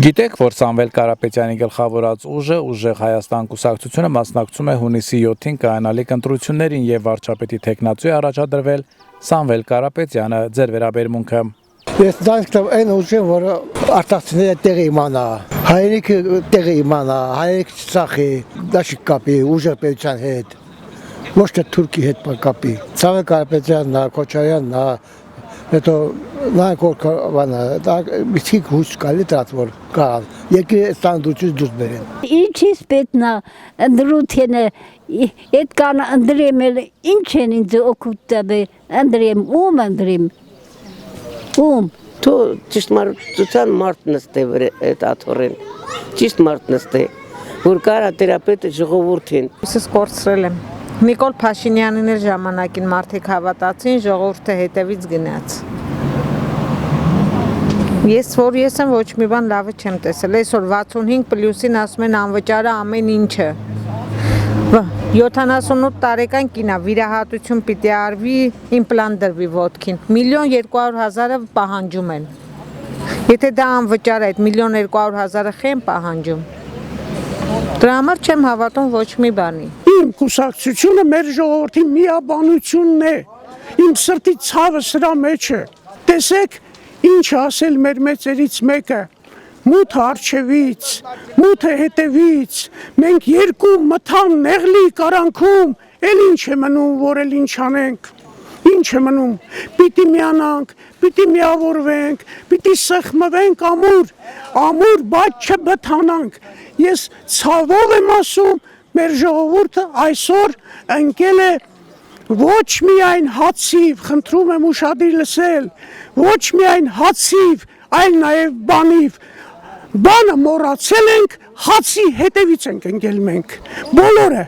Գիտեք, որ Սամվել Կարապետյանի գլխավորած ուժը Ուժեղ Հայաստան կուսակցությունը մասնակցում է հունիսի 7-ին կայանալիք ընտրություններին եւ վարչապետի թեկնածու է առաջադրվել Սամվել Կարապետյանը, ձեր վերաբերմունքը։ Ես դարձավ այն ուժը, որը արտասները տեղի իմանա, հայրենիքը տեղի իմանա, հայրենիքը ծախի, դաշիկ կապի, ուժեղ պետության հետ, ոչ թե թուրքի հետ կապի։ Սամվել Կարապետյանն, Քոչարյանն, հետո նայեք որ դա միսիկ հույս կալի դրած որ կան երկրի ստանդարտից դուրս բերեն Ինչից պետք է ընդրությունը այդ կան ընդրեմ ինչ են ինձ օգուտ տալի ընդրեմ ում Դու ճիշտ մարդ նստե այդ աթորեն ճիշտ մարդ նստե որ կարա թերապետը ժողովրդին Ես կորցրել եմ Նիկոլ Փաշինյանին էր ժամանակին մարդիկ հավատացին, ժողովուրդը հետևից գնաց։ Ես եմ ոչ մի բան լավը չեմ տեսել։ Այսօր 65+-ին ասում են անվճարը ամեն ինչը։ 78 տարեկան կինա վիրահատություն պիտի արվի, իմպլանտ դրվի ոտքին։ 1.200.000-ը պահանջում են։ Եթե դա անվճար է, այդ 1.200.000-ը խեն պահանջում։ Դրա համար չեմ հավատում ոչ մի բանի։ Իմ կուսակցությունը մեր ժողովրդի միաբանությունն է։ Իմ սրտի ցավը սրա մեջ է։ Տեսեք, ինչ ասել մեր մեծերից մեկը։ Մութը արջևից, մութը հետևից։ Մենք երկու մթան նեղլի կարանքում, էլ ինչ է մնում, որ էլ ինչ անենք։ Ինչ է մնում, պիտի միանանք, պիտի միավորվենք, պիտի սխմվենք ամուր բայց չբթանանք։ Ես ցավով եմ ասում, մեր ժողովուրդը այսօր ընկել է ոչ միայն հացիվ, խնդրում եմ ուշադիր լսել, ոչ միայն հացիվ, այլ նաև բանիվ։ Բանը մոռացել ենք, հացի հետևից ենք ընկել մենք, բոլորը։